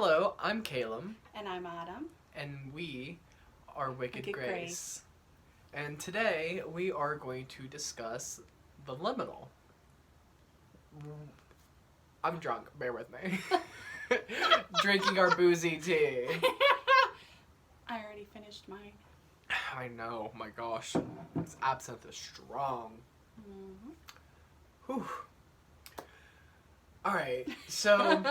Hello, I'm Caleb. And I'm Autumn. And we are Wicked Wicked Grace. Grace. And today we are going to discuss the liminal. I'm drunk, bear with me. Drinking our boozy tea. I already finished mine. I know, my gosh. This absinthe is strong. Whew. Alright, so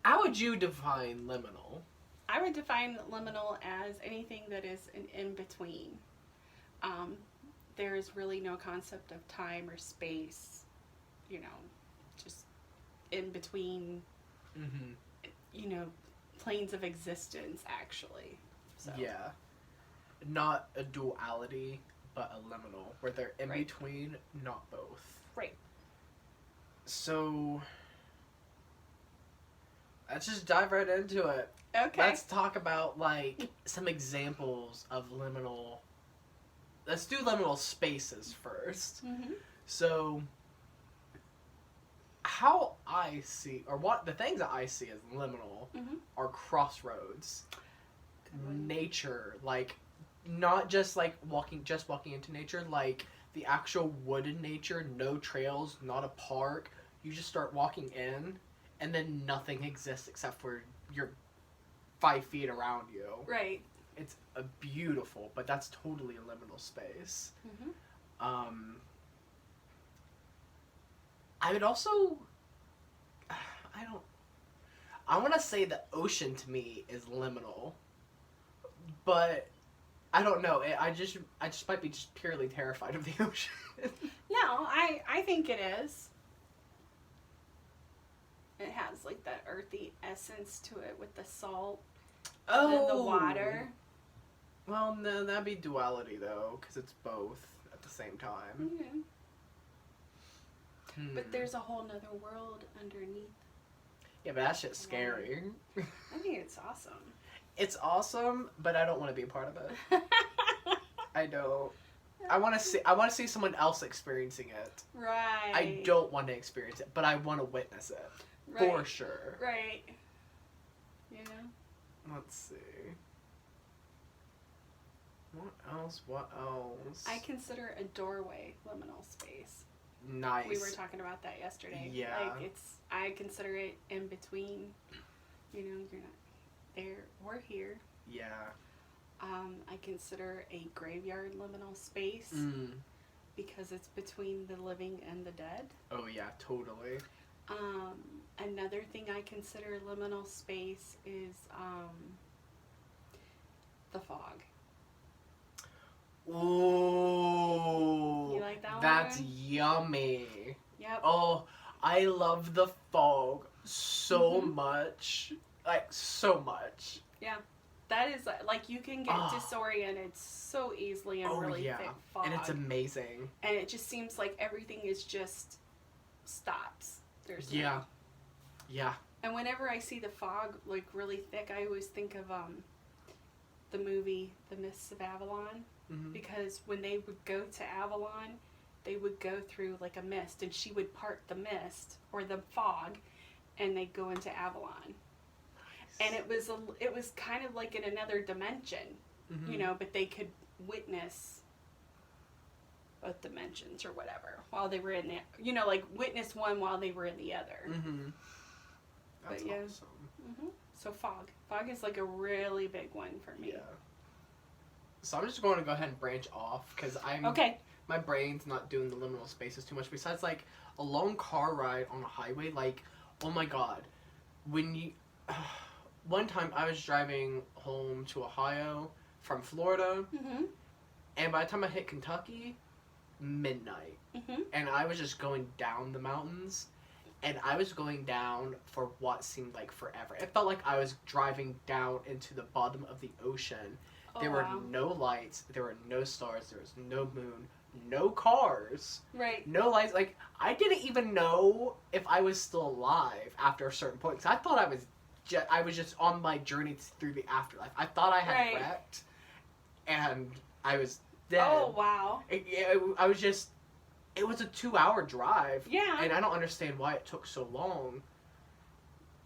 how would you define liminal? I would define liminal as anything that is an in-between. There is really no concept of time or space, just in between, planes of existence, actually. So. Yeah. Not a duality, but a liminal, where they're in between, not both. Right. So, let's just dive right into it. Okay. Let's talk about, some examples of liminal. Let's do liminal spaces first. Mm-hmm. So, how I see, or what the things that I see as liminal are crossroads, nature, not just walking into nature, the actual wooded nature, no trails, not a park. You just start walking in, and then nothing exists except for your 5 feet around you. Right. It's a beautiful, but that's totally a liminal space. I would also, I want to say the ocean to me is liminal, but I don't know. I just might be just purely terrified of the ocean. No, I think it is. It has that earthy essence to it with the salt and then the water. Well, no, that'd be duality though, because it's both at the same time. But there's a whole nother world underneath. Yeah, but that shit's scary. I think it's awesome. It's awesome, but I don't want to be a part of it. I don't. I want to see someone else experiencing it. Right. I don't want to experience it, but I want to witness it. Right. For sure. Right. Let's see. What else? I consider a doorway liminal space. Nice. We were talking about that yesterday. Yeah. I consider it in between. You're not there or here. Yeah. I consider a graveyard liminal space because it's between the living and the dead. Oh yeah, totally. Another thing I consider liminal space is the fog. Ooh. You like that That's one? yummy. Yep. Oh, I love the fog so much. So much. Yeah. That is, you can get disoriented so easily in really thick fog. And it's amazing. And it just seems like everything is just stops. There's Yeah. Yeah. And whenever I see the fog, really thick, I always think of the movie The Mists of Avalon. Because when they would go to Avalon, they would go through a mist, and she would part the mist or the fog, and they'd go into Avalon. Nice. And it was kind of like in another dimension, but they could witness both dimensions or whatever while they were in the, witness one while they were in the other. That's awesome. So fog is a really big one for me. Yeah. So I'm just going to go ahead and branch off because my brain's not doing the liminal spaces too much. Besides, a long car ride on a highway, oh my god, when you. One time I was driving home to Ohio from Florida, and by the time I hit Kentucky, midnight, and I was just going down the mountains, and I was going down for what seemed like forever. It felt like I was driving down into the bottom of the ocean. There were no lights, there were no stars, there was no moon, no cars. Right. No lights. I didn't even know if I was still alive after a certain point. Because I thought I was just on my journey through the afterlife. I thought I had wrecked, and I was dead. Oh, wow. It was a 2-hour drive. Yeah. And I don't understand why it took so long.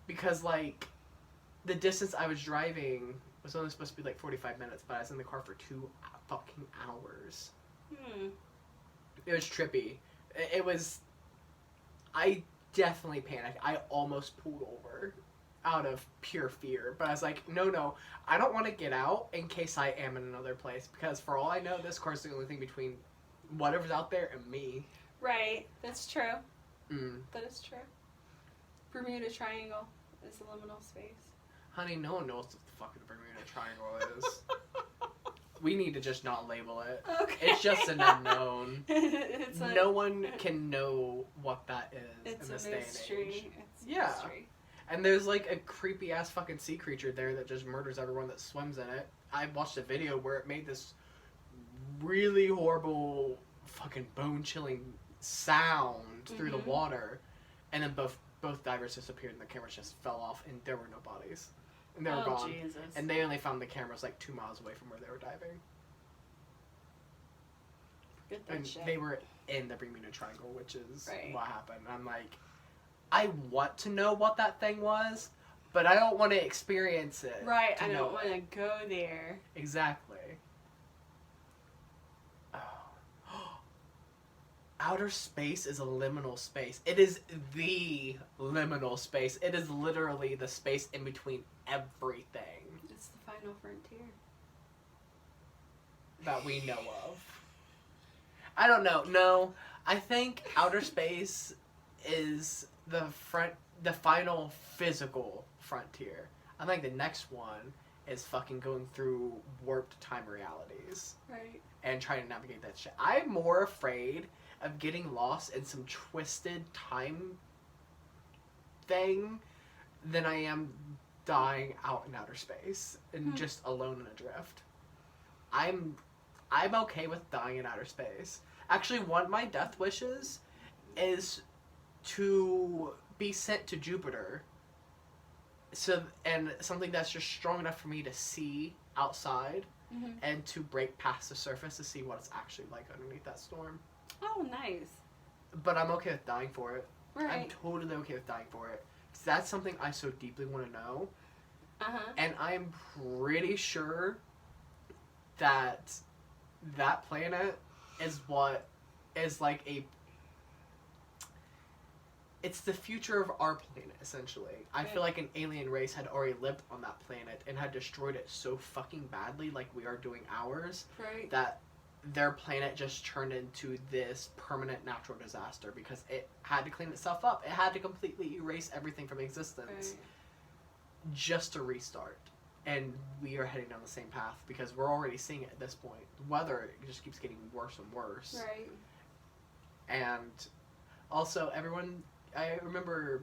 Because, the distance I was driving was only supposed to be like 45 minutes, but I was in the car for 2 fucking hours. It was trippy. It was... I definitely panicked. I almost pulled over out of pure fear. But I was like, no. I don't want to get out in case I am in another place. Because for all I know, this car's the only thing between whatever's out there and me. Right. That's true. That is true. Bermuda Triangle is the liminal space. Honey, no one knows what the fucking Bermuda Triangle is. We need to just not label it. Okay. It's just an unknown. No one can know what that is in this day and age. It's a mystery. And there's like a creepy ass fucking sea creature there that just murders everyone that swims in it. I watched a video where it made this really horrible fucking bone chilling sound through the water, and then both divers disappeared and the cameras just fell off and there were no bodies. And they were gone. Jesus. And they only found the cameras like 2 miles away from where they were diving. And they were in the Bermuda Triangle, which is what happened. I'm like, I want to know what that thing was, but I don't want to experience it. Right, I don't want to go there. Exactly. Outer space is a liminal space. It is the liminal space. It is literally the space in between everything. It's the final frontier. That we know of. I don't know. No, I think outer space is the final physical frontier. I think the next one is fucking going through warped time realities. Right. And trying to navigate that shit. I'm more afraid of getting lost in some twisted time thing than I am dying out in outer space and just alone and adrift. I'm okay with dying in outer space. Actually, one of my death wishes is to be sent to Jupiter. And something that's just strong enough for me to see outside and to break past the surface to see what it's actually like underneath that storm. Oh, nice. But I'm okay with dying for it. Right. I'm totally okay with dying for it. Because that's something I so deeply want to know. And I'm pretty sure that that planet is what is like a... It's the future of our planet, essentially. I feel like an alien race had already lived on that planet and had destroyed it so fucking badly, like we are doing ours, that their planet just turned into this permanent natural disaster because it had to clean itself up. It had to completely erase everything from existence just to restart. And we are heading down the same path because we're already seeing it at this point. The weather just keeps getting worse and worse. Right. And also, I remember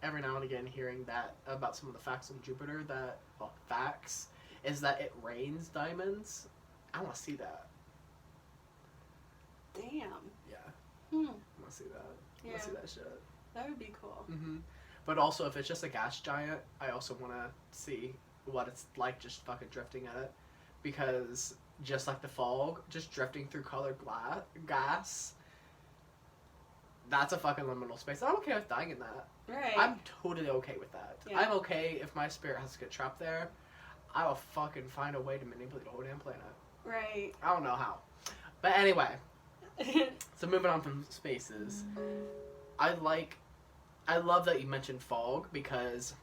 every now and again hearing that about some of the facts on Jupiter facts is that it rains diamonds. I want to see that. Damn. Yeah. I want to see that. I want to see that shit. That would be cool. But also, if it's just a gas giant, I also want to see what it's like just fucking drifting at it. Because just like the fog, just drifting through colored gas, that's a fucking liminal space. I'm okay with dying in that. Right. I'm totally okay with that. Yeah. I'm okay if my spirit has to get trapped there. I will fucking find a way to manipulate the whole damn planet. Right. I don't know how. But anyway. So moving on from spaces. I love that you mentioned fog because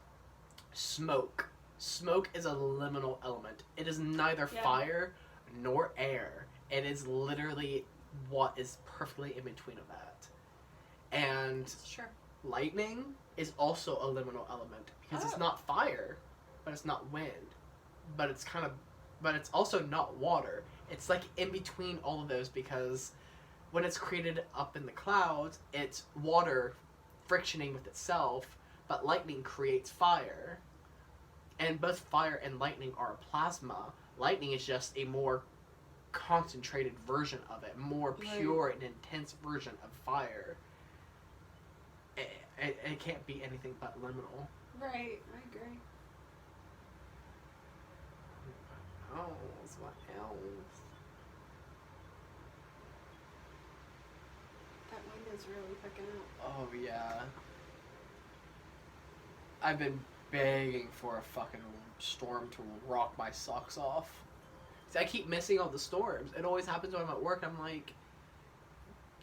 smoke is a liminal element. It is neither fire nor air. It is literally what is perfectly in between of that. And lightning is also a liminal element because it's not fire, but it's not wind, but it's also not water. It's like in between all of those because when it's created up in the clouds, it's water frictioning with itself, but lightning creates fire. And both fire and lightning are a plasma. Lightning is just a more concentrated version of it, more pure and intense version of fire. It can't be anything but liminal. Right, I agree. What else? That wind is really picking up. Oh, yeah. I've been begging for a fucking storm to rock my socks off. See, I keep missing all the storms. It always happens when I'm at work. I'm like,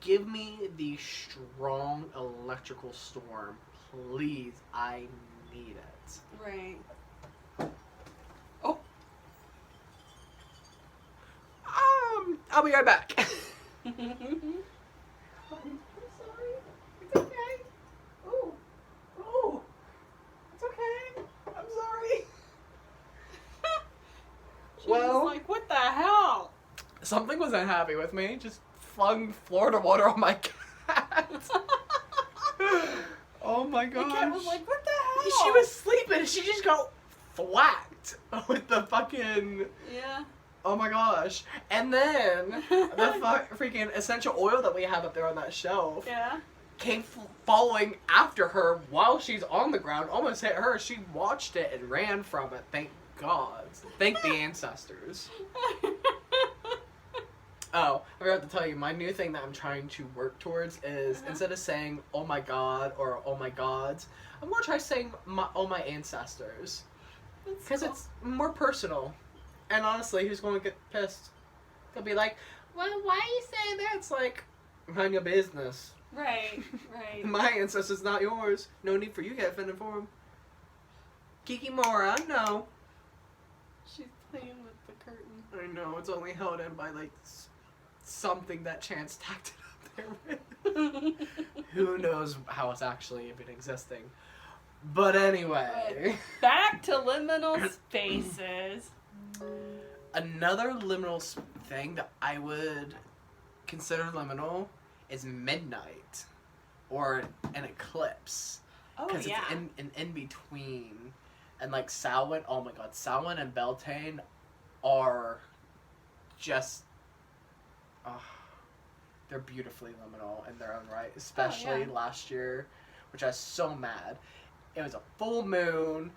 give me the strong electrical storm, please. I need it. Right. Oh. I'll be right back. I'm sorry. It's okay. Oh. Oh. It's okay. I'm sorry. She was like, what the hell? Something was unhappy with me. Just flung Florida water on my cat. Oh my gosh. The cat was like, what the hell? She was sleeping and she just got thwacked with the fucking... Yeah. Oh my gosh. And then the freaking essential oil that we have up there on that shelf came following after her while she's on the ground, almost hit her. She watched it and ran from it. Thank God. Thank the ancestors. Oh, I forgot to tell you, my new thing that I'm trying to work towards is instead of saying, oh my God or oh my gods, I'm going to try saying, oh my ancestors. Because it's more personal. And honestly, who's going to get pissed? They'll be like, well, why are you saying that? It's like, mind your business. Right, right. My ancestors, not yours. No need for you to get offended for them. Kikimora, no. She's playing with the curtain. I know, it's only held in by, like, something that Chance tacked it up there with. Who knows how it's actually even existing. But anyway. Back to liminal spaces. Another liminal thing that I would consider liminal is midnight. Or an eclipse. Oh, Because yeah. it's an in-between. And like Samhain, oh my god, Samhain and Beltane are just... they're beautifully liminal in their own right. Especially last year, which I was so mad. It was a full moon.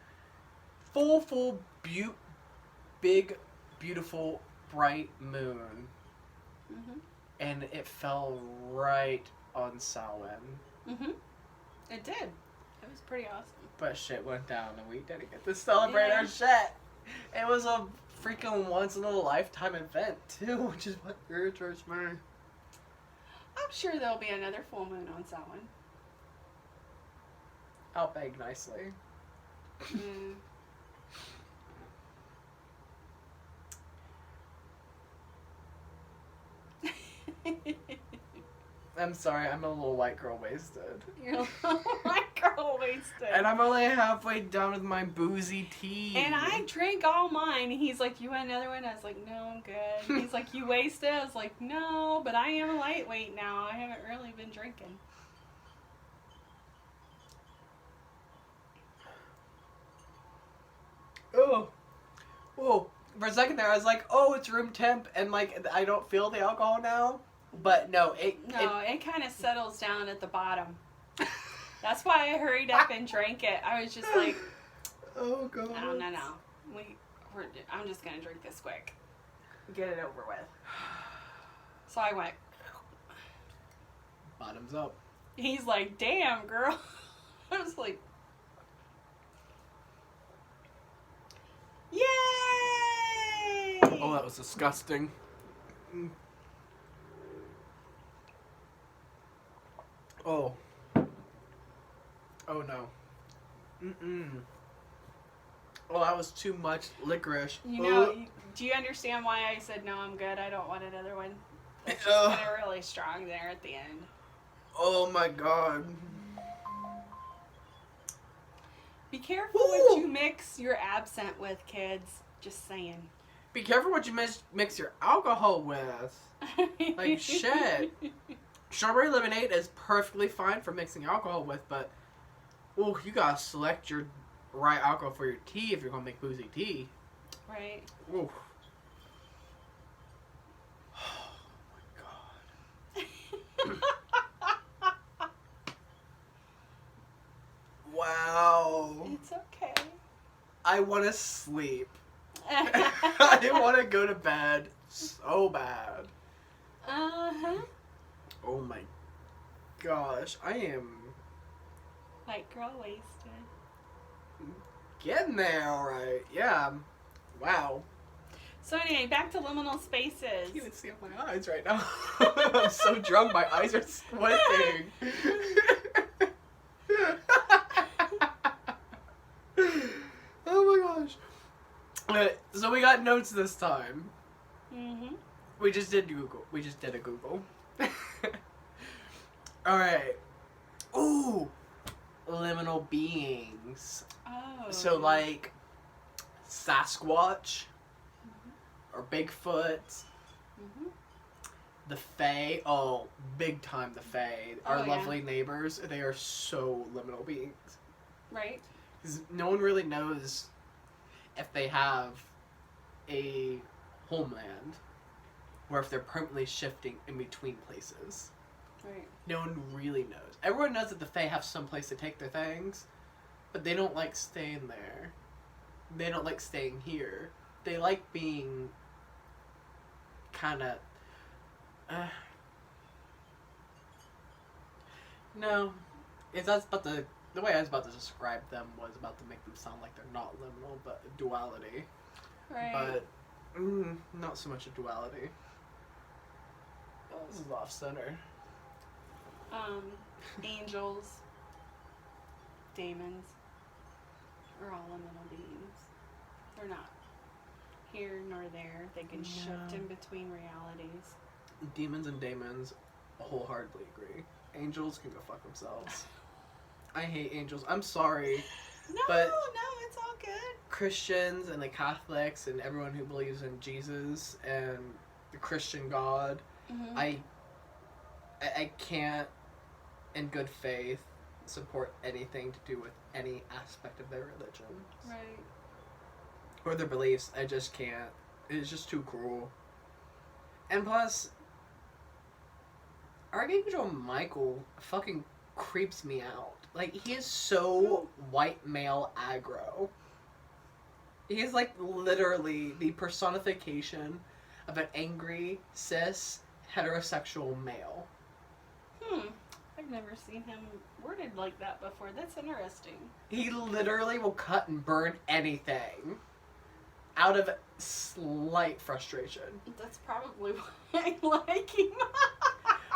Full, big, beautiful, bright moon. Mm-hmm. And it fell right on Samhain. Mm-hmm. It did. It was pretty awesome. But shit went down and we didn't get to celebrate our shit. It was a freaking once-in-a-lifetime event, too, which is what irritates me. I'm sure there'll be another full moon on Samhain. I'll beg nicely. Mm. I'm sorry, I'm a little white girl wasted. You're a little white girl wasted. And I'm only halfway done with my boozy tea. And I drank all mine. He's like, you want another one? I was like, no, I'm good. He's like, you wasted? I was like, no, but I am a lightweight now. I haven't really been drinking. Oh. For a second there, I was like, oh, it's room temp, and like, I don't feel the alcohol now. But no, it kind of settles down at the bottom. That's why I hurried up and drank it. I was just like, oh god. No. I'm just gonna drink this quick, get it over with. So I went. Bottoms up. He's like, damn, girl. I was like, yay! Oh, that was disgusting. Oh. Oh no. Oh, that was too much licorice. You know, do you understand why I said no, I'm good? I don't want another one. It's just kind of really strong there at the end. Oh my god. Be careful what you mix your absinthe with, kids. Just saying. Be careful what you mix your alcohol with. Like, shit. Strawberry lemonade is perfectly fine for mixing alcohol with, but you gotta select your right alcohol for your tea if you're gonna make boozy tea. Right. Ooh. Oh my god. Wow. It's okay. I want to sleep. I want to go to bed so bad. Uh-huh. Oh my gosh, I am... White girl wasted. getting there, alright. Yeah. Wow. So anyway, back to liminal spaces. I can't even see my eyes right now. I'm so drunk, my eyes are squinting. Oh my gosh. So we got notes this time. Mm-hmm. We just did Google. We just did a Google. Alright. Ooh. Liminal beings. Oh. So like Sasquatch. Or Bigfoot. Mm-hmm. The Fae. Oh, big time the Fae. Our lovely neighbors. They are so liminal beings. Right. Because no one really knows if they have a homeland. Or if they're permanently shifting in between places. Right. No one really knows. Everyone knows that the Fae have some place to take their things. But they don't like staying there. They don't like staying here. They like being kind of no, that's about the way I was about to describe them was about to make them sound like they're not liminal, but a duality. Right. But not so much a duality. Oh, this is off center. Angels, demons are all liminal beings. They're not here nor there. They can shift in between realities. Demons and daemons wholeheartedly agree. Angels can go fuck themselves. I hate angels. I'm sorry. No, but no, it's all good. Christians and the Catholics and everyone who believes in Jesus and the Christian God, Mm-hmm. I can't, in good faith, support anything to do with any aspect of their religion. Right. Or their beliefs. I just can't. It's just too cruel. And plus, Archangel Michael fucking creeps me out. Like, he is so white male aggro. He is, like, literally the personification of an angry, cis, heterosexual male. I've never seen him worded like that before. That's interesting. He literally will cut and burn anything out of slight frustration. That's probably why I like him.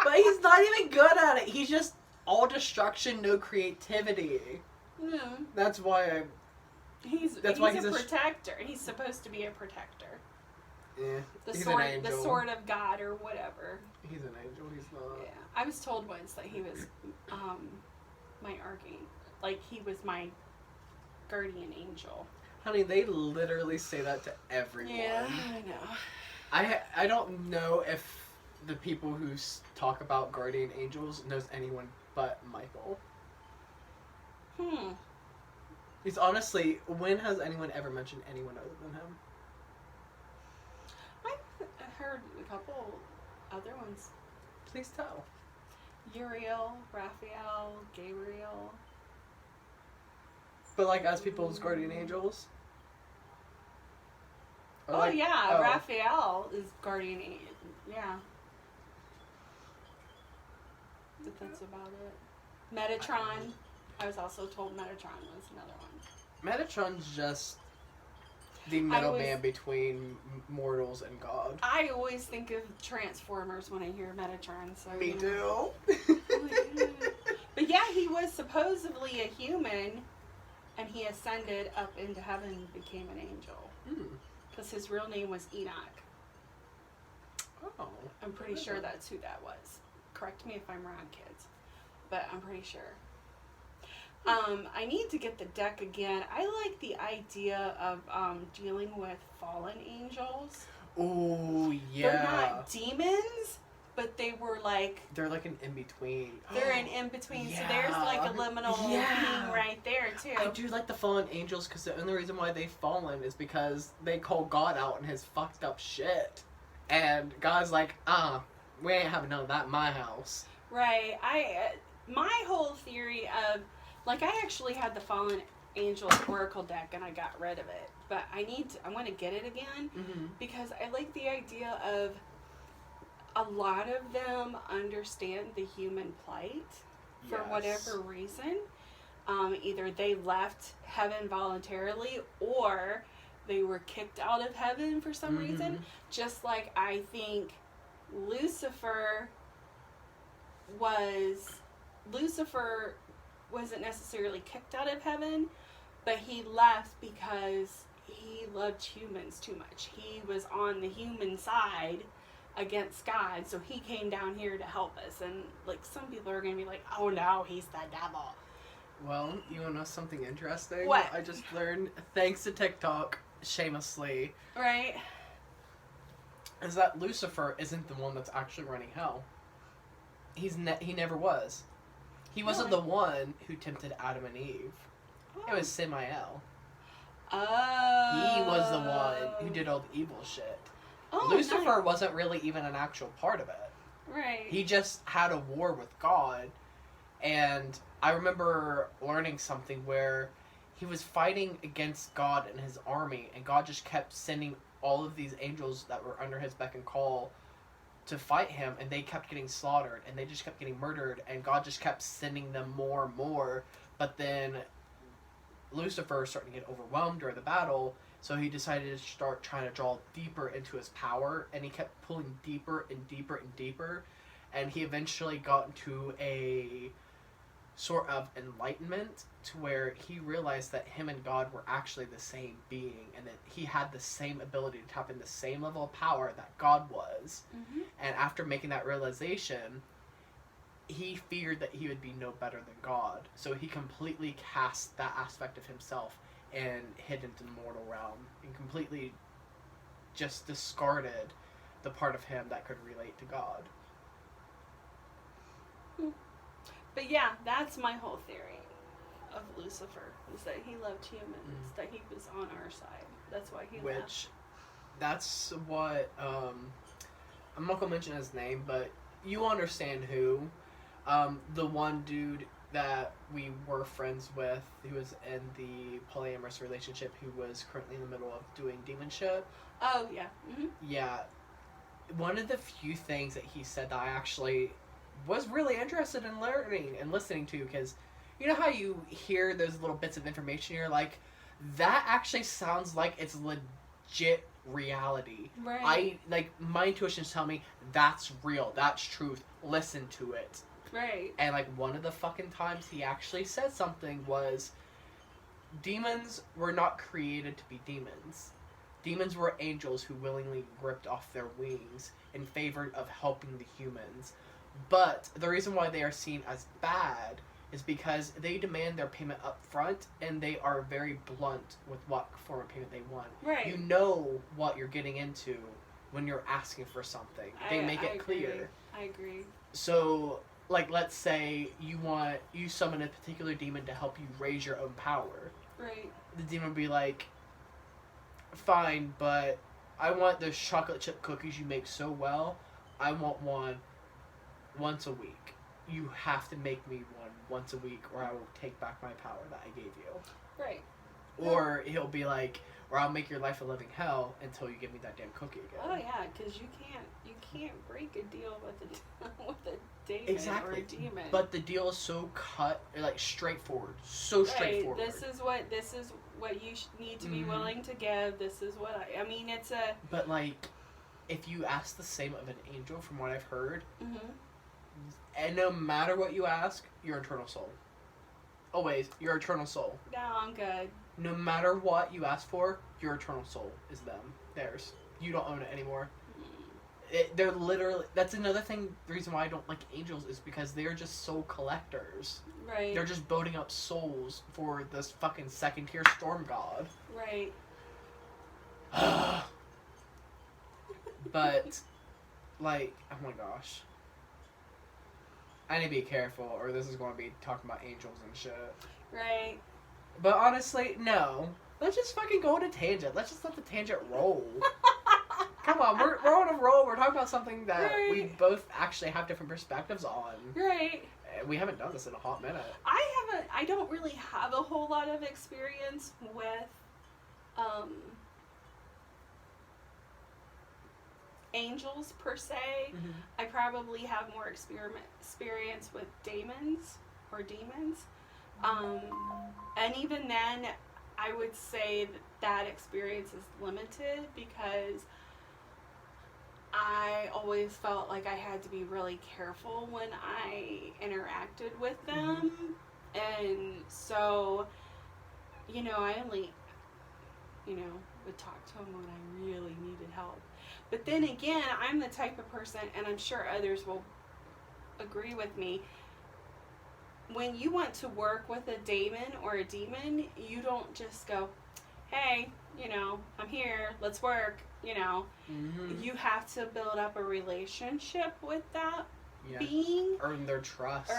But he's not even good at it. He's just all destruction, no creativity. No. That's why He's a protector. He's supposed to be a protector. Yeah. He's an angel. The sword of God or whatever. He's an angel. He's not. Yeah. I was told once that he was my archangel. Like, he was my guardian angel. Honey, they literally say that to everyone. Yeah, I know. I don't know if the people who talk about guardian angels knows anyone but Michael. He's honestly, when has anyone ever mentioned anyone other than him? I've heard a couple other ones. Please tell. Uriel, Raphael, Gabriel. But like as people's guardian angels? Or Raphael is guardian angel. Yeah. But that's about it. Metatron. I was also told Metatron was another one. Metatron's just the middleman between mortals and God. I always think of Transformers when I hear Metatron. So Me too. But yeah, he was supposedly a human, and he ascended up into heaven and became an angel. Because his real name was Enoch. Oh. I'm pretty sure that's who that was. Correct me if I'm wrong, kids. But I'm pretty sure. I need to get the deck again. I like the idea of dealing with fallen angels. Oh, yeah. They're not demons, but they were like... They're like an in-between. They're an in-between, yeah. So there's like a liminal being right there, too. I do like the fallen angels, because the only reason why they've fallen is because they call God out on his fucked up shit. And God's like, we ain't having none of that in my house. Right. My whole theory of... Like, I actually had the Fallen Angels Oracle deck, and I got rid of it. But I want to get it again, because I like the idea of a lot of them understand the human plight for whatever reason. either they left heaven voluntarily or they were kicked out of heaven for some reason. Just like I think Lucifer wasn't necessarily kicked out of heaven, but he left because he loved humans too much. He was on the human side against God, so he came down here to help us. And like some people are gonna be like, oh no, he's the devil. Well, you wanna know something interesting? What? I just learned, thanks to TikTok, shamelessly. Right. Is that Lucifer isn't the one that's actually running hell. He never was. He wasn't the one who tempted Adam and Eve. It was Samael. Oh. He was the one who did all the evil shit. Oh, Lucifer wasn't really even an actual part of it. Right. He just had a war with God. And I remember learning something where he was fighting against God and his army, and God just kept sending all of these angels that were under his beck and call to fight him, and they kept getting slaughtered, and they just kept getting murdered, and God just kept sending them more and more. But then Lucifer was starting to get overwhelmed during the battle, so he decided to start trying to draw deeper into his power, and he kept pulling deeper and deeper and deeper, and he eventually got into a sort of enlightenment to where he realized that him and God were actually the same being, and that he had the same ability to tap in the same level of power that God was. And after making that realization, he feared that he would be no better than God, so he completely cast that aspect of himself and hid into the mortal realm, and completely just discarded the part of him that could relate to God. But yeah, that's my whole theory of Lucifer, is that he loved humans, that he was on our side. That's why he left. That's what, I'm not going to mention his name, but you understand who. The one dude that we were friends with, who was in the polyamorous relationship, who was currently in the middle of doing demon shit. Oh, yeah. Yeah. One of the few things that he said that I actually was really interested in learning and listening to, because you know how you hear those little bits of information, you're like, that actually sounds like it's legit reality. Right. My intuitions tell me that's real, that's truth, listen to it. Right. And like one of the fucking times he actually said something was, demons were not created to be demons. Demons were angels who willingly ripped off their wings in favor of helping the humans. But the reason why they are seen as bad is because they demand their payment up front, and they are very blunt with what form of payment they want. Right. You know what you're getting into when you're asking for something. They make it clear. I agree. So, like, let's say you summon a particular demon to help you raise your own power. Right. The demon would be like, fine, but I want those chocolate chip cookies you make so well. I want one once a week. You have to make me one once a week, or I will take back my power that I gave you. Right. Or he'll be like, or I'll make your life a living hell until you give me that damn cookie again. Oh yeah, because you can't break a deal with a demon or a demon. But the deal is so straightforward, so straightforward. This is what you need to be willing to give. This is what I mean. It's a. But like, if you ask the same of an angel, from what I've heard. And no matter what you ask, your eternal soul. Always, your eternal soul. No, I'm good. No matter what you ask for, your eternal soul is them. Theirs. You don't own it anymore. They're literally... That's another thing, the reason why I don't like angels is because they're just soul collectors. Right. They're just building up souls for this fucking second-tier storm god. Right. But, like, oh my gosh. I need to be careful, or this is going to be talking about angels and shit. Right. But honestly, no. Let's just fucking go on a tangent. Let's just let the tangent roll. Come on, we're on a roll. We're talking about something that we both actually have different perspectives on. Right. We haven't done this in a hot minute. I don't really have a whole lot of experience with, angels per se. I probably have more experience with demons, And even then, I would say that experience is limited because I always felt like I had to be really careful when I interacted with them. And so, I only, would talk to them when I really needed help. But then again, I'm the type of person, and I'm sure others will agree with me, when you want to work with a daemon or a demon, you don't just go, hey, I'm here, let's work, You have to build up a relationship with that being. Earn their trust.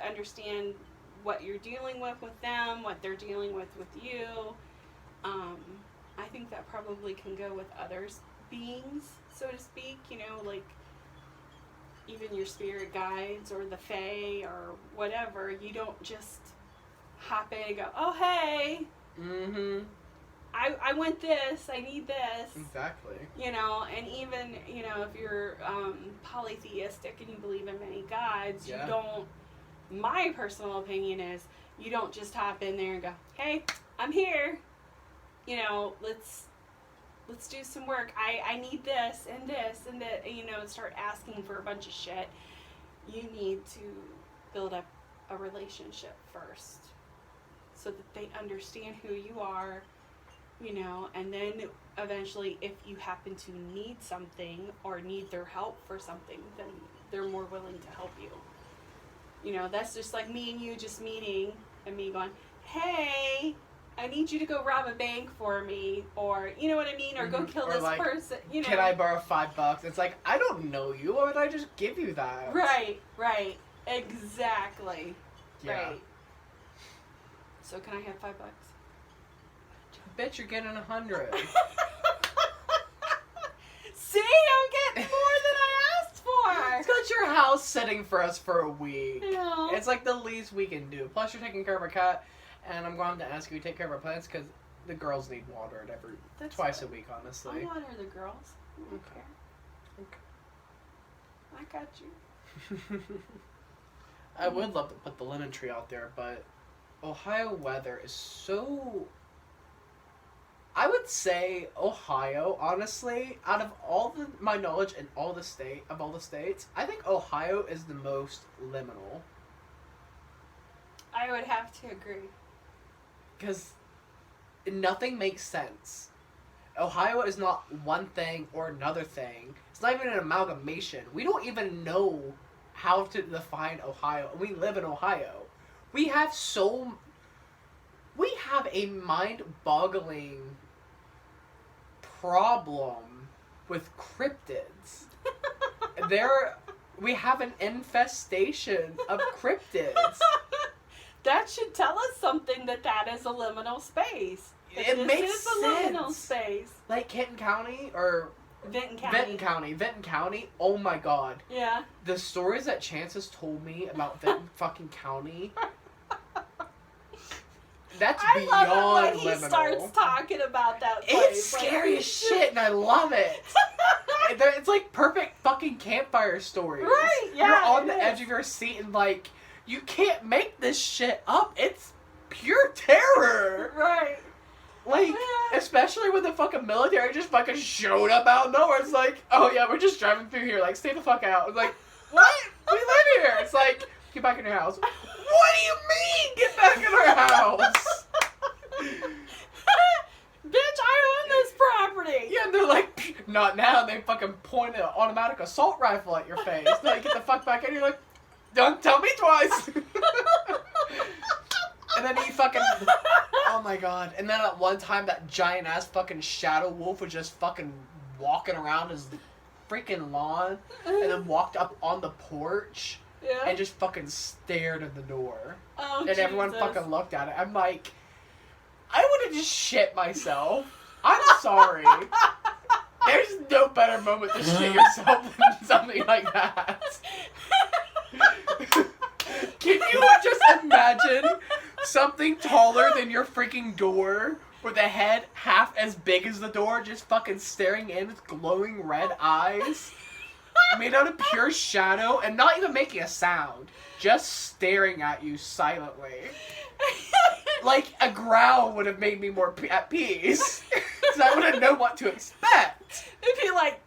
Understand what you're dealing with them, what they're dealing with you. I think that probably can go with others beings, so to speak, like even your spirit guides or the fae or whatever. You don't just hop in and go, oh, hey, I want this, I need this. Exactly. And even, if you're polytheistic and you believe in many gods, you don't, my personal opinion is, you don't just hop in there and go, hey, I'm here, let's do some work. I need this and this and that, start asking for a bunch of shit. You need to build up a relationship first so that they understand who you are, and then eventually if you happen to need something or need their help for something, then they're more willing to help you. That's just like me and you just meeting and me going, hey, I need you to go rob a bank for me, or you know what I mean, or go kill this person. Can I borrow $5? It's like, I don't know you. Why would I just give you that? Right, exactly. Yeah. Right. So can I have $5? I bet you're getting 100. See, I'm getting more than I asked for. It's got your house sitting for us for a week. Yeah. It's like the least we can do. Plus, you're taking care of a cat. And I'm going to ask you to take care of our plants because the girls need watered twice a week, honestly. I'll water the girls. Okay. I got you. I would love to put the lemon tree out there, but Ohio weather is so... I would say Ohio, honestly, out of my knowledge in all the states, I think Ohio is the most liminal. I would have to agree. Because nothing makes sense. Ohio is not one thing or another thing. It's not even an amalgamation. We don't even know how to define Ohio. We live in Ohio. We have a mind-boggling problem with cryptids. We have an infestation of cryptids. That should tell us something that is a liminal space. It makes sense. A liminal space. Like Kenton County or Vinton County. Vinton County. Oh my god. Yeah. The stories that Chance has told me about Vinton fucking County. That's beyond liminal. I love it when he starts talking about that place. It's scary as shit, and I love it. It's like perfect fucking campfire stories. Right? Yeah. You're on the edge of your seat and like. You can't make this shit up. It's pure terror. Right. Like, especially when the fucking military just fucking showed up out of nowhere. It's like, oh yeah, we're just driving through here. Like, stay the fuck out. It's like, what? We live here. It's like, get back in your house. What do you mean, get back in our house? Bitch, I own this property. Yeah, and they're like, not now. And they fucking point an automatic assault rifle at your face. They're like, get the fuck back in. You're like, don't tell me twice. And then he fucking... Oh my god. And then at one time, that giant-ass fucking shadow wolf was just fucking walking around his freaking lawn. And then walked up on the porch. Yeah. And just fucking stared at the door. Oh, and Jesus. Everyone fucking looked at it. I'm like... I would have just shit myself. I'm sorry. There's no better moment to shit yourself than something like that. Can you just imagine something taller than your freaking door with a head half as big as the door just fucking staring in with glowing red eyes? made out of pure shadow and not even making a sound, just staring at you silently. Like, a growl would have made me more at peace. Because I wouldn't know what to expect. It'd be like,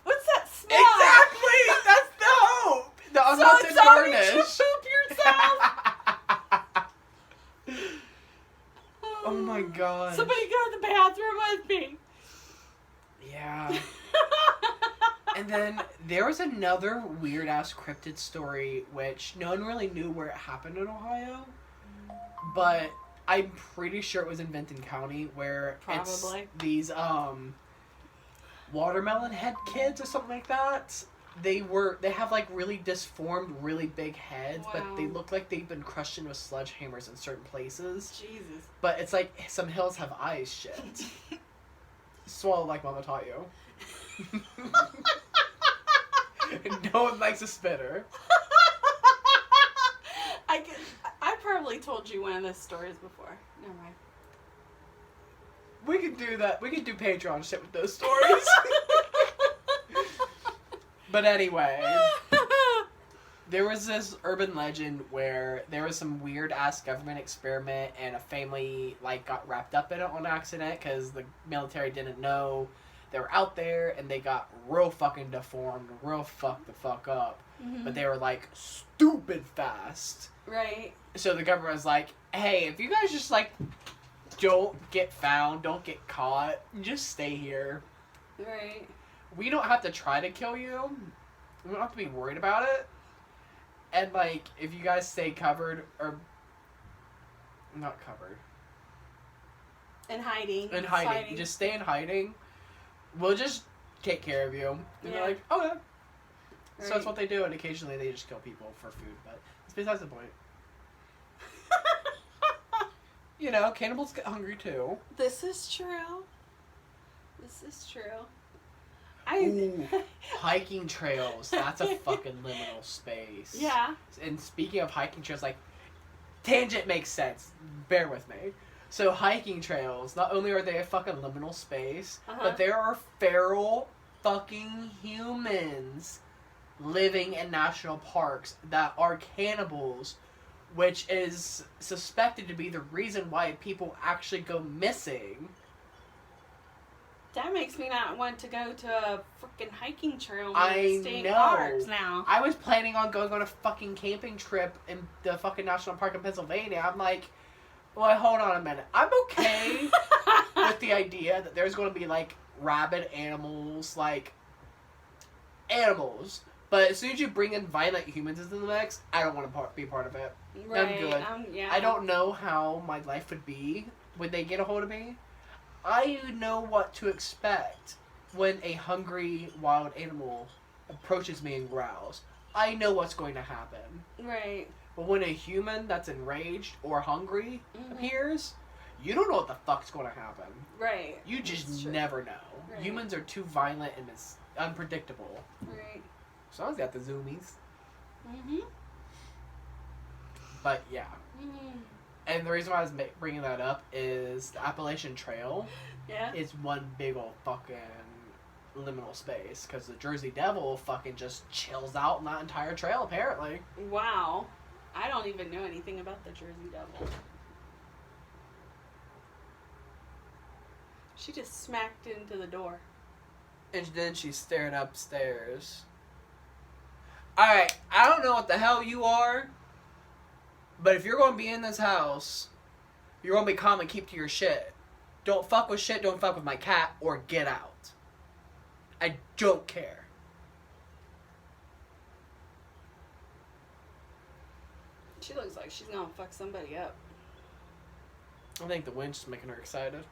what's that smell? Exactly! That's the hope! The unwanted garnish. Poop yourself? Oh my god. Somebody go to the bathroom with me. Yeah. And then there was another weird ass cryptid story which no one really knew where it happened in Ohio. But I'm pretty sure it was in Benton County where it's these watermelon head kids or something like that. They have like really disformed, really big heads, but they look like they've been crushed in with sledgehammers in certain places. Jesus. But it's like some hills have eyes shit. Swallow like Mama taught you. No one likes a spitter. I probably told you one of those stories before. Never mind. We could do that. We could do Patreon shit with those stories. But anyway, there was this urban legend where there was some weird ass government experiment and a family like got wrapped up in it on accident because the military didn't know they were out there and they got real fucking deformed, real fucked the fuck up. Mm-hmm. But they were like stupid fast. Right. So the government was like, hey, if you guys just like don't get found, don't get caught, just stay here. Right. We don't have to try to kill you. We don't have to be worried about it. And, like, if you guys stay covered, or... Not covered. In hiding. In hiding. Just stay in hiding. We'll just take care of you. And they're like, okay. Right. So that's what they do, and occasionally they just kill people for food, but it's besides the point. You know, cannibals get hungry, too. This is true. This is true. Ooh, hiking trails. That's a fucking liminal space. Yeah. And speaking of hiking trails, like, tangent makes sense. Bear with me. So hiking trails, not only are they a fucking liminal space, but there are feral fucking humans living in national parks that are cannibals, which is suspected to be the reason why people actually go missing. That makes me not want to go to a freaking hiking trail in state parks now. I was planning on going on a fucking camping trip in the fucking national park in Pennsylvania. I'm like, well, hold on a minute. I'm okay with the idea that there's going to be, like, rabid animals, like, animals. But as soon as you bring in violent humans into the mix, I don't want to be part of it. Right. I'm good. Yeah. I don't know how my life would be when they get a hold of me. I know what to expect when a hungry wild animal approaches me and growls. I know what's going to happen. Right. But when a human that's enraged or hungry appears, you don't know what the fuck's going to happen. Right. You just never know. Right. Humans are too violent and unpredictable. Right. So I've got the zoomies. Mm-hmm. But yeah. Mm-hmm. And the reason why I was bringing that up is the Appalachian Trail is one big old fucking liminal space. Because the Jersey Devil fucking just chills out in that entire trail, apparently. Wow. I don't even know anything about the Jersey Devil. She just smacked into the door. And then she's staring upstairs. Alright, I don't know what the hell you are. But if you're going to be in this house, you're going to be calm and keep to your shit. Don't fuck with shit, don't fuck with my cat, or get out. I don't care. She looks like she's going to fuck somebody up. I think the wind's just making her excited.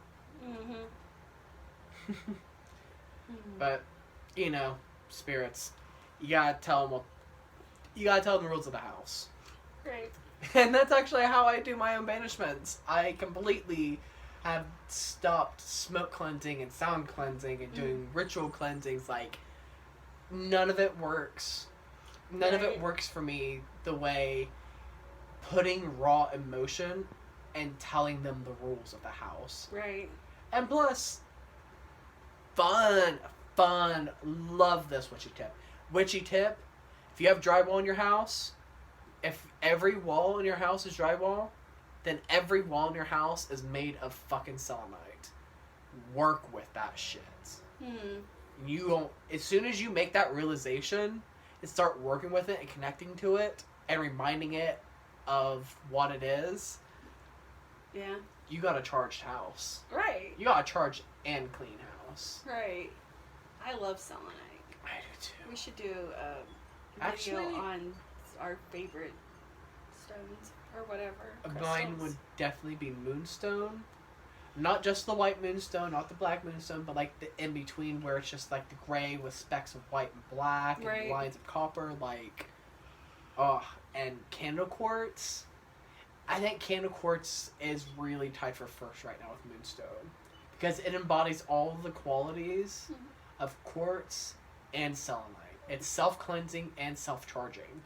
Mm-hmm. But, you know, spirits, you gotta tell them the rules of the house. Right. And that's actually how I do my own banishments. I completely have stopped smoke cleansing and sound cleansing and doing ritual cleansings. Like, none of it works. None of it works for me the way putting raw emotion and telling them the rules of the house. Right. And plus, fun fun. Love this witchy tip. Witchy tip, if you have drywall in your house, if every wall in your house is drywall, then every wall in your house is made of fucking selenite. Work with that shit. You don't, as soon as you make that realization and start working with it and connecting to it and reminding it of what it is, yeah, you got a charged house. Right. You got a charged and clean house. Right. I love selenite. I do too. We should do a video on our favorite stones or whatever. Mine would definitely be moonstone. Not just the white moonstone, not the black moonstone, but like the in between where it's just like the gray with specks of white and black and lines of copper, like, and candle quartz. I think candle quartz is really tied for first right now with moonstone because it embodies all the qualities of quartz and selenite. It's self-cleansing and self-charging,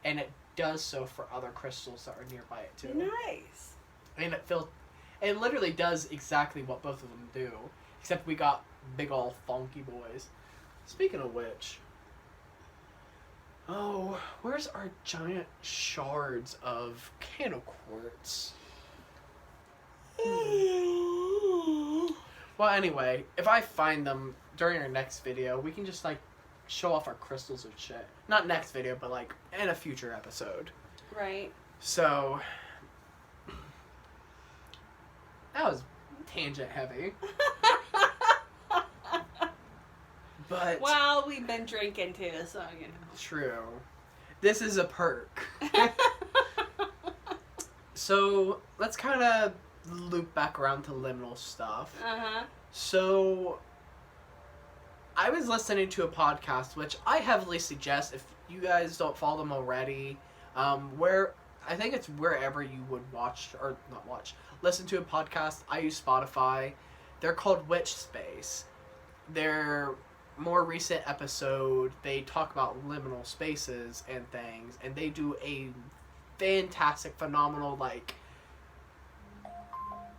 and it does so for other crystals that are nearby it too. Nice. And it literally does exactly what both of them do, except we got big ol' funky boys. Speaking of which, where's our giant shards of candle quartz? Well, anyway, if I find them during our next video, we can just like show off our crystals and shit. Not next video, but like in a future episode. Right. So that was tangent heavy. But well, we've been drinking too, so you know. True. This is a perk. So let's kind of loop back around to liminal stuff. So I was listening to a podcast, which I heavily suggest if you guys don't follow them already, where I think it's wherever you would listen to a podcast. I use Spotify. They're called Witch Space. Their more recent episode, they talk about liminal spaces and things, and they do a fantastic, phenomenal, like,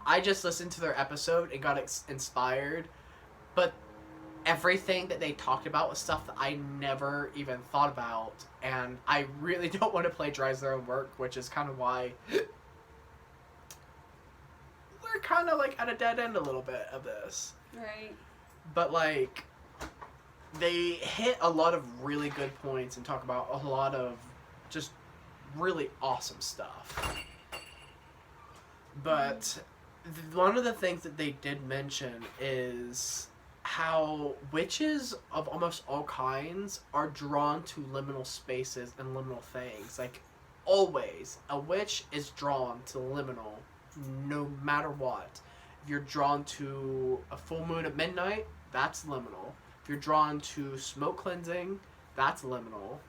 I just listened to their episode and got inspired, but everything that they talked about was stuff that I never even thought about, and I really don't want to plagiarize their own work, which is kind of why we're kind of like at a dead end a little bit of this. Right. But like, they hit a lot of really good points and talk about a lot of just really awesome stuff. But one of the things that they did mention is how witches of almost all kinds are drawn to liminal spaces and liminal things. Like, always, a witch is drawn to liminal no matter what. If you're drawn to a full moon at midnight, that's liminal. If you're drawn to smoke cleansing, that's liminal.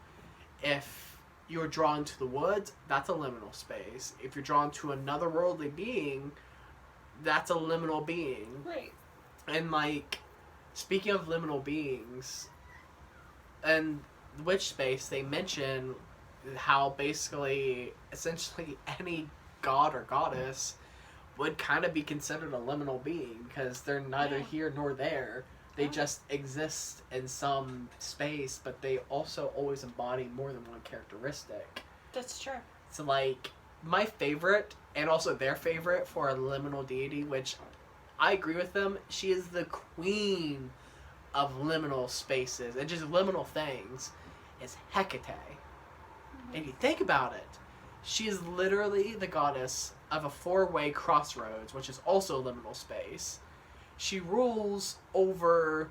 If you're drawn to the woods, that's a liminal space. If you're drawn to another worldly being, that's a liminal being. Right. And like, speaking of liminal beings, and Witch Space, they mention how basically, essentially any god or goddess would kind of be considered a liminal being, because they're neither here nor there. They just exist in some space, but they also always embody more than one characteristic. That's true. So, like, my favorite, and also their favorite for a liminal deity, which I agree with them, she is the queen of liminal spaces and just liminal things, is Hecate. And you think about it, she is literally the goddess of a four-way crossroads, which is also a liminal space. She rules over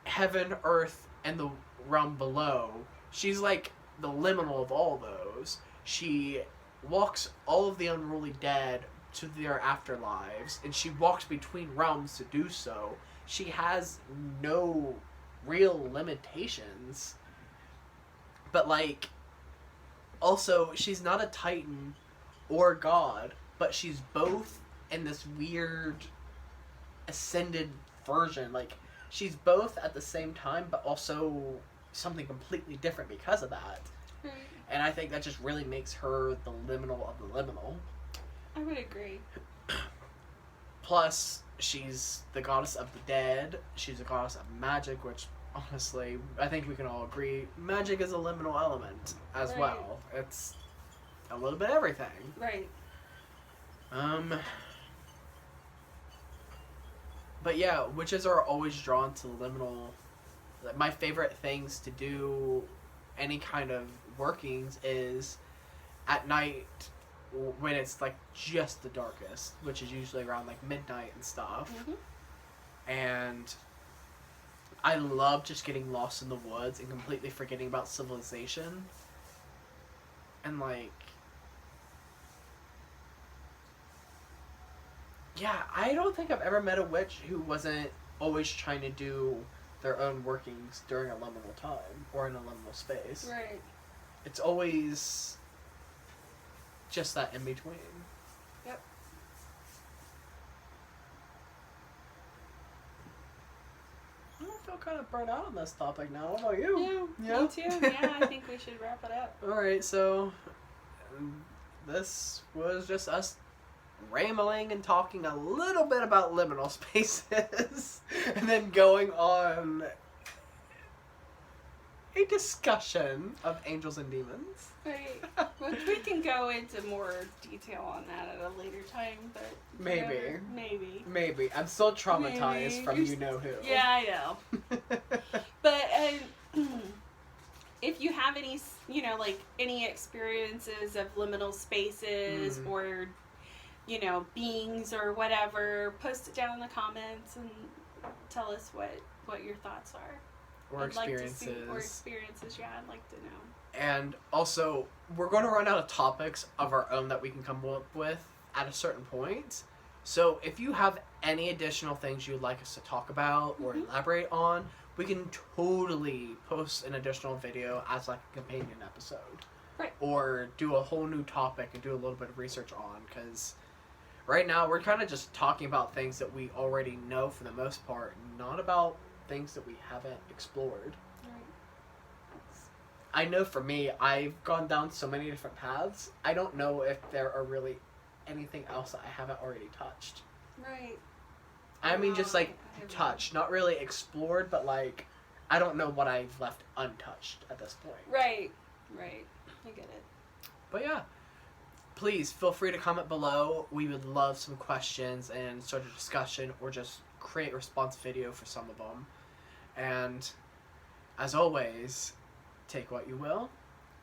heaven, earth, and the realm below. She's like the liminal of all those. She walks all of the unruly dead to their afterlives, and she walks between realms to do so. She has no real limitations. But, like, also, she's not a titan or god, but she's both in this weird ascended version. Like, she's both at the same time, but also something completely different because of that. And I think that just really makes her the liminal of the liminal. I would agree. Plus, she's the goddess of the dead. She's a goddess of magic, which honestly, I think we can all agree, magic is a liminal element as well. It's a little bit everything. Right. But yeah, witches are always drawn to liminal. My favorite things to do, any kind of workings, is at night when it's like just the darkest, which is usually around like midnight and stuff. And I love just getting lost in the woods and completely forgetting about civilization. And like, yeah, I don't think I've ever met a witch who wasn't always trying to do their own workings during a liminal time or in a liminal space. Right. It's always just that in between. Yep. I feel kind of burnt out on this topic now. What about you? Yeah, me too. Yeah, I think we should wrap it up. Alright, so this was just us rambling and talking a little bit about liminal spaces and then going on a discussion of angels and demons. Right. Which we can go into more detail on that at a later time, but maybe. Maybe. I'm still traumatized from you know who. Yeah, I know. But if you have any, like any experiences of liminal spaces or, beings or whatever, post it down in the comments and tell us what your thoughts are. Or experiences. Yeah, I'd like to know. And also, we're going to run out of topics of our own that we can come up with at a certain point. So if you have any additional things you'd like us to talk about or elaborate on, we can totally post an additional video as like a companion episode. Right. Or do a whole new topic and do a little bit of research on, because right now we're kind of just talking about things that we already know for the most part, not about things that we haven't explored. I know for me, I've gone down so many different paths, I don't know if there are really anything else that I haven't already touched. Right. I mean, just like touched, not really explored, but like, I don't know what I've left untouched at this point. Right. I get it. But yeah, please feel free to comment below. We would love some questions and start a discussion, or just create a response video for some of them. And as always, take what you will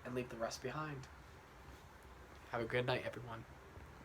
and leave the rest behind. Have a good night, everyone.